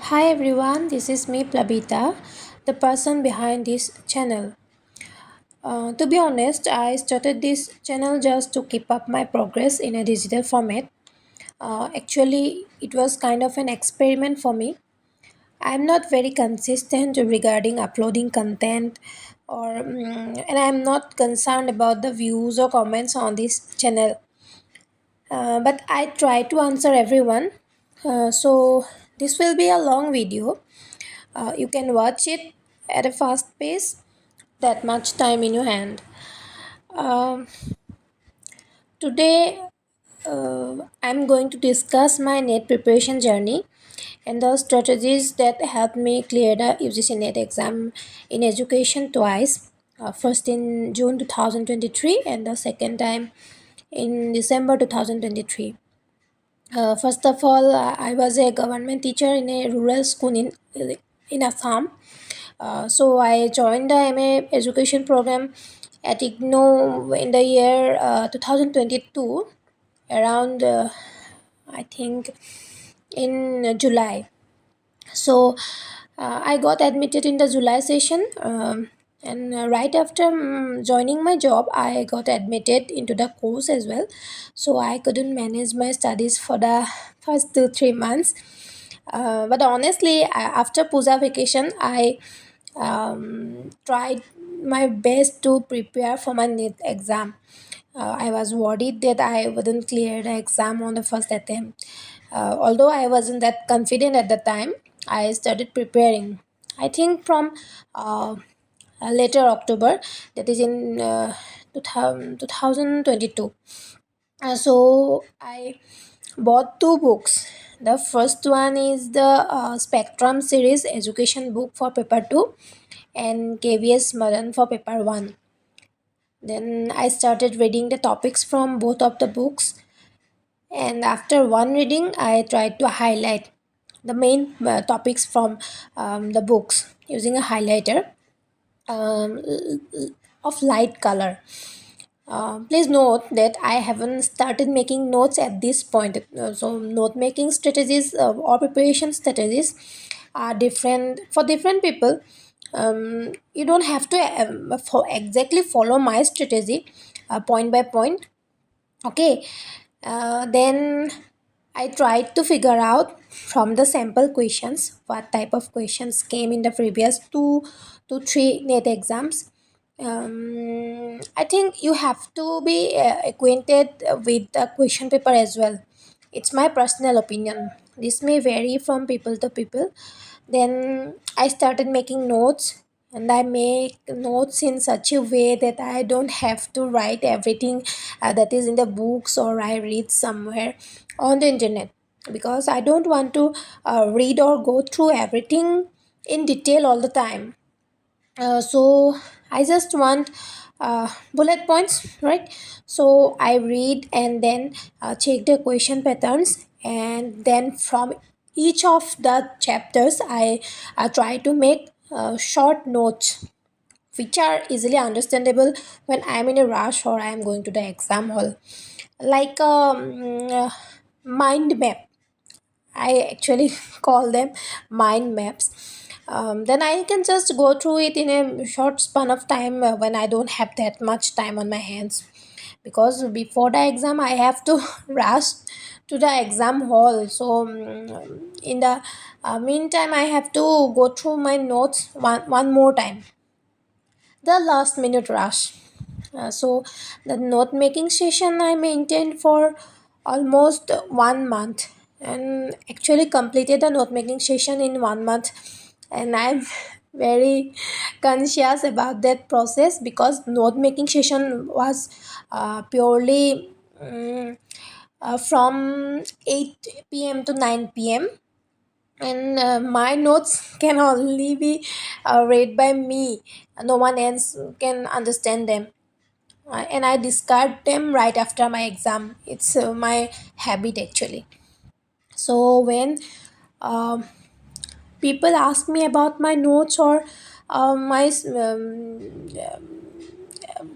Hi everyone, this is me Plabita, the person behind this channel. To be honest, I started this channel just to keep up my progress in a digital format. Actually, it was kind of an experiment for me. I'm not very consistent regarding uploading content and I'm not concerned about the views or comments on this channel. But I try to answer everyone. So this will be a long video. You can watch it at a fast pace, that much time in your hand. Um, Today, I'm going to discuss my NET preparation journey and the strategies that helped me clear the UGC NET exam in education twice. First in June 2023 and the second time in December 2023. First of all, I was a government teacher in a rural school in Assam. So I joined the MA education program at IGNO in the year 2022, around I think in July. So I got admitted in the July session, and right after joining my job, I got admitted into the course as well. So I couldn't manage my studies for the first 2 3 months. But honestly, after Puja vacation, I tried my best to prepare for my NEET exam. I was worried that I wouldn't clear the exam on the first attempt. Although I wasn't that confident at the time, I started preparing. I think from later October, that is in 2022. So I bought two books. The first one is the Spectrum series education book for paper 2 and KVS Maran for paper 1. Then I started reading the topics from both of the books, and after one reading, I tried to highlight the main topics from the books using a highlighter um, of light color. Please note that I haven't started making notes at this point. So, note making strategies or preparation strategies are different for different people. You don't have to exactly follow my strategy point by point. Okay, then I tried to figure out from the sample questions what type of questions came in the previous 2 to 3 NET exams. I think you have to be acquainted with the question paper as well. It's my personal opinion. This may vary from people to people. Then I started making notes, and I make notes in such a way that I don't have to write everything that is in the books or I read somewhere on the internet, because I don't want to read or go through everything in detail all the time. So I just want bullet points, right? So I read and then check the question patterns, and then from each of the chapters I try to make short notes which are easily understandable when I'm in a rush or I'm going to the exam hall, like mind map. I actually call them mind maps. Then I can just go through it in a short span of time when I don't have that much time on my hands. Because before the exam, I have to rush to the exam hall. So, in the meantime, I have to go through my notes one more time. The last minute rush. So, the note making session I maintained for almost 1 month, and actually completed the note making session in 1 month. And I'm very conscious about that process because note making session was purely from 8 p.m. to 9 p.m., and my notes can only be read by me. No one else can understand them, and I discard them right after my exam. It's my habit actually. So when um, people ask me about my notes or my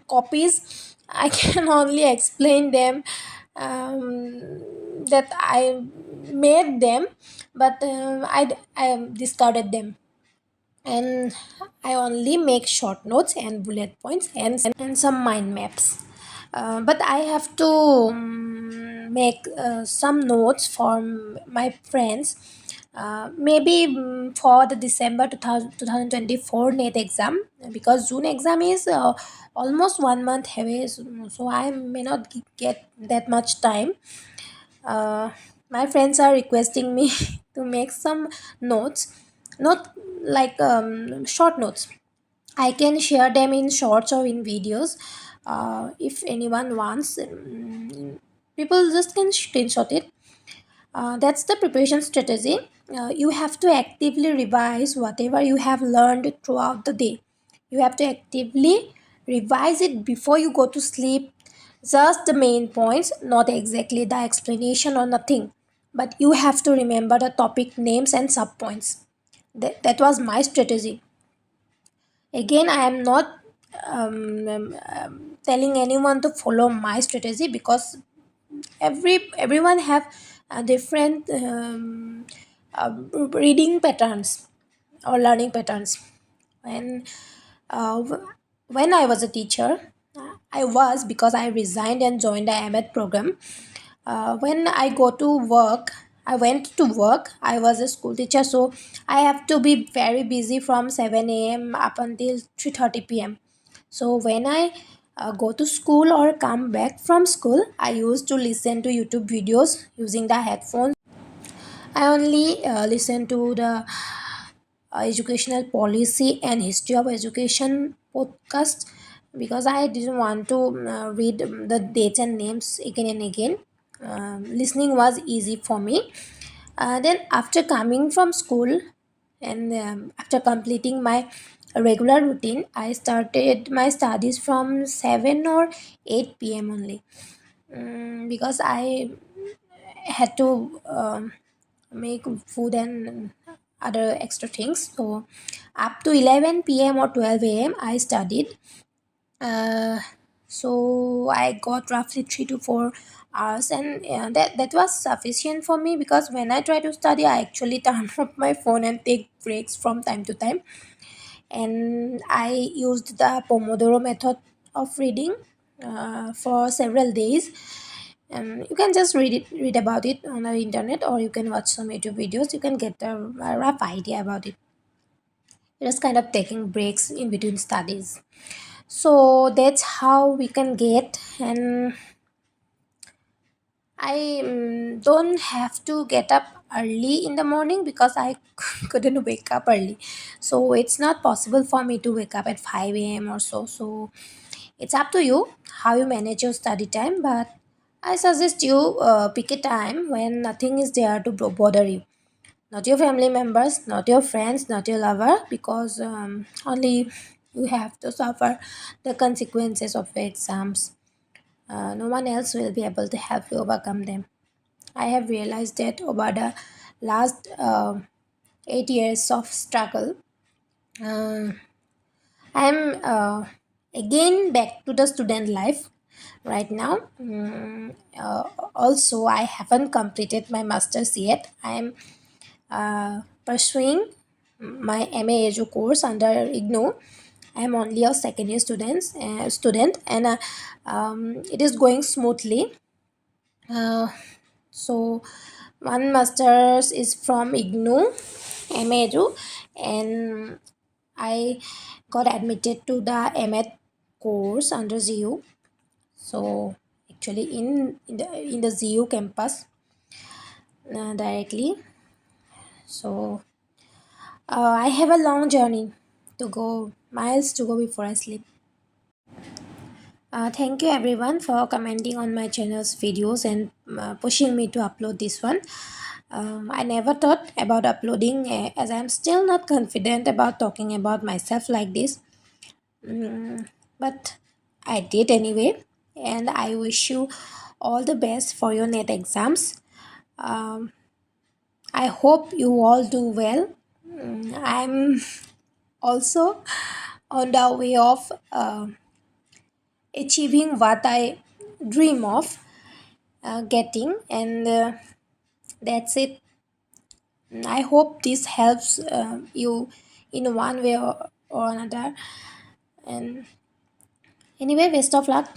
copies, I can only explain them that I made them, but I discarded them, and I only make short notes and bullet points and some mind maps. But I have to make some notes for my friends. Maybe for the December 2024 NET exam, because June exam is almost 1 month away, so I may not get that much time. uh, my friends are requesting me to make some notes, not like short notes. I can share them in shorts or in videos. If anyone wants, people just can screenshot it. That's the preparation strategy. You have to actively revise whatever you have learned throughout the day. You have to actively revise it before you go to sleep. Just the main points, not exactly the explanation or nothing. But you have to remember the topic names and subpoints. That was my strategy. Again, I am not telling anyone to follow my strategy, because everyone have different reading patterns or learning patterns. And uh, w- when I was a teacher, I was, because I resigned and joined the AMED program. When I go to work, I went to work, I was a school teacher, so I have to be very busy from 7 a.m. up until 3:30 p.m. So when I go to school or come back from school, I used to listen to YouTube videos using the headphones. I only listen to the educational policy and history of education podcast, because I didn't want to read the dates and names again and again. Listening was easy for me. Then after coming from school, and after completing my regular routine, I started my studies from 7 or 8 p.m. only. Because I had to make food and other extra things. So up to 11 p.m. or 12 a.m. I studied. Uh, so I got roughly 3 to 4 hours, and that was sufficient for me, because when I try to study, I actually turn off my phone and take breaks from time to time. And I used the Pomodoro method of reading for several days. You can just read about it on the internet, or you can watch some YouTube videos. You can get a rough idea about it. Just kind of taking breaks in between studies. So that's how we can get. And I don't have to get up early in the morning, because I couldn't wake up early. So it's not possible for me to wake up at 5 a.m. or so. So it's up to you how you manage your study time. But I suggest you pick a time when nothing is there to bother you. Not your family members, not your friends, not your lover, because only you have to suffer the consequences of your exams. No one else will be able to help you overcome them. I have realized that over the last 8 years of struggle, uh, I'm again back to the student life right now. Also, I haven't completed my master's yet. I'm pursuing my MA Edu course under IGNOU. I'm only a second year student, and it is going smoothly. Uh, so one master's is from IGNOU, MA Edu, and I got admitted to the MA course under ZU. So actually in the ZU campus directly. So I have a long journey to go, miles to go before I sleep. Thank you everyone for commenting on my channel's videos and pushing me to upload this one. I never thought about uploading, as I'm still not confident about talking about myself like this. But I did anyway, and I wish you all the best for your NET exams. Um, I hope you all do well. I'm also on the way of achieving what I dream of getting, and That's it. I hope this helps you in one way or another. And anyway, best of luck.